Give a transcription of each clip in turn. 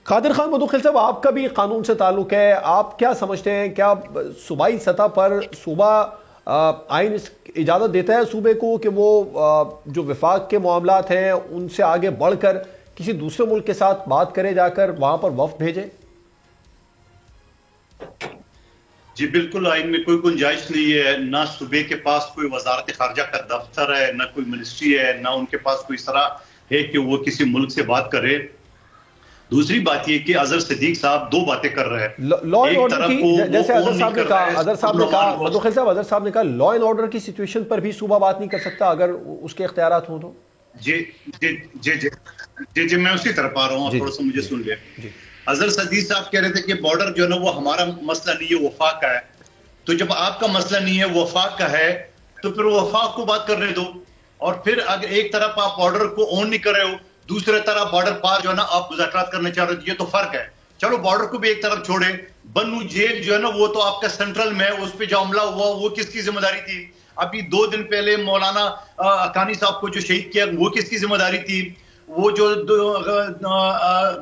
कादिर खान मुदख्खिल साहब, आपका भी कानून से ताल्लुक है, आप क्या समझते हैं, क्या सूबाई सतह पर सूबा आइन इजाज़त देता है सूबे को कि वो जो विफाक के मामलात हैं उनसे आगे बढ़कर किसी दूसरे मुल्क के साथ बात करे, जाकर वहां पर वफ्द भेजे? जी बिल्कुल, आइन में कोई गुंजाइश नहीं है। ना सूबे के पास कोई वजारत खारजा का दफ्तर है, ना कोई मिनिस्ट्री है, ना उनके पास कोई इस तरह है कि वो किसी मुल्क से बात करे। दूसरी बात ये कि अजहर सिद्दीक साहब दो बातें कर रहे हैं। लॉ एंड ऑर्डर की, जैसे अजहर साहब ने कहा, अजहर साहब ने कहा लॉ एंड ऑर्डर की सिचुएशन पर भी सूबा बात नहीं कर सकता अगर उसके इख्तियारात हों तो। जी जी जी जी जी जी मैं उसी तरफ आ रहा हूँ, थोड़ा सा मुझे सुन ले। अजहर सिद्दीक साहब कह रहे थे कि बॉर्डर जो है ना वो हमारा मसला नहीं है, वफाक का है। तो जब आपका मसला नहीं है, वफाक का है, तो फिर वफाक को बात करने दो। और फिर अगर एक तरफ आप बॉर्डर को ऑन नहीं कर रहे हो, दूसरे तरफ बॉर्डर पार जो है ना आप मुज़ाकरात करने चाह रहे हो, ये तो फर्क है। चलो बॉर्डर को भी एक तरफ छोड़े, बन्नू जेल जो है ना वो तो आपका सेंट्रल में है, उस पर जो हमला हुआ वो किसकी जिम्मेदारी थी? अभी 2 दिन पहले मौलाना अकानी साहब को जो शहीद किया वो किसकी जिम्मेदारी थी? वो जो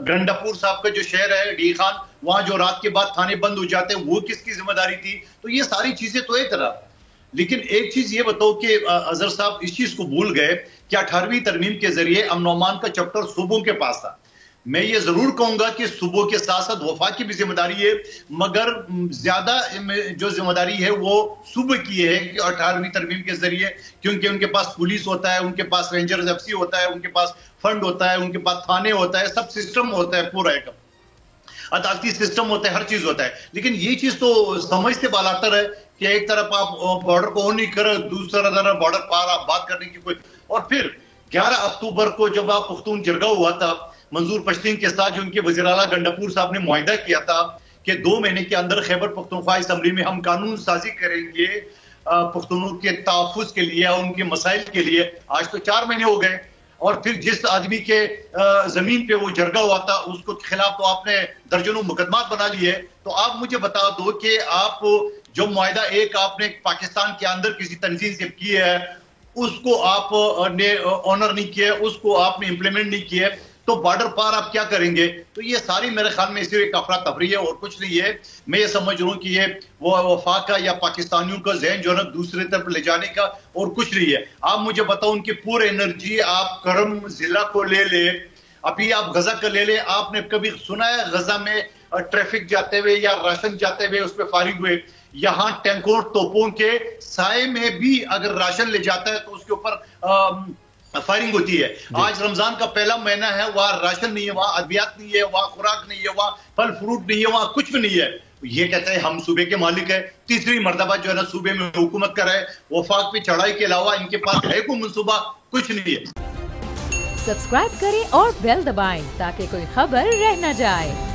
गंडापुर साहब का जो शहर है डी खान, वहां जो रात के बाद थाने बंद हो जाते हैं वो किसकी जिम्मेदारी थी? तो ये सारी चीजें तो एक तरफ। लेकिन एक चीज ये बताओ कि अजहर साहब इस चीज को भूल गए कि 18वीं तरमीम के जरिए अमन अमान का चैप्टर सूबों के पास था। मैं ये जरूर कहूंगा कि सूबों के साथ साथ वफाक की भी जिम्मेदारी है, मगर ज्यादा जो जिम्मेदारी है वो सूबे की है कि 18वीं तरमीम के जरिए, क्योंकि उनके पास पुलिस होता है, उनके पास रेंजर्स एफसी होता है, उनके पास फंड होता है, उनके पास थाने होता है, सब सिस्टम होता है, पूरा एक अदालती सिस्टम होता है, हर चीज होता है। लेकिन ये चीज तो समझ से बालातर है कि एक तरफ आप बॉर्डर को ऑन नहीं कर, दूसरा तरफ बॉर्डर पार आप बात करने की कोई। और फिर 11 अक्टूबर को जब आप पुख्तून जरगा हुआ था मंजूर पश्तीन के साथ, जो उनके वज़ीर आला गंडापुर साहब ने मुआहिदा किया था कि 2 महीने के अंदर खैबर पख्तूनख्वा असम्बली में हम कानून साजी करेंगे पुख्तूनों के तहफ़्फ़ुज़ के लिए, उनके मसाइल के लिए। आज तो 4 महीने हो गए। और फिर जिस आदमी के जमीन पे वो जरगा हुआ था उसको खिलाफ तो आपने दर्जनों मुकदमात बना लिए। तो आप मुझे बता दो कि आप जो मुआहिदा एक आपने पाकिस्तान के अंदर किसी तंजीम से की है उसको आपने ऑनर नहीं किया, उसको आपने इंप्लीमेंट नहीं किया, तो बॉर्डर पार आप क्या करेंगे? तो ये सारी मेरे ख्याल में सिर्फ एक अफरा तफरी है और कुछ नहीं है। मैं ये समझ रहा हूँ कि ये वो वफाक का या पाकिस्तानियों का जहन जो है ना दूसरे तरफ ले जाने का और कुछ नहीं है। आप मुझे बताओ, उनकी पूरी एनर्जी आप करम जिला को ले ले, अभी आप गजा का ले ले। आपने कभी सुना है गजा में ट्रैफिक जाते हुए या राशन जाते हुए उस पर फारिग हुए? यहाँ टैंकों तोपों के साए में भी अगर राशन ले जाता है तो उसके ऊपर फायरिंग होती है। आज रमजान का पहला महीना है, वहां राशन नहीं है, वहां अद्वियात नहीं है, वहां खुराक नहीं है, वहां फल फ्रूट नहीं है, वहां कुछ भी नहीं है। ये कहते हैं हम सूबे के मालिक है। तीसरी मर्तबा जो है ना सूबे में हुकूमत कर रहे हैं। वफाक पे चढ़ाई के अलावा इनके पास है कोई मंसूबा? कुछ नहीं है। सब्सक्राइब करें और बेल दबाएं ताकि कोई खबर रह न जाए।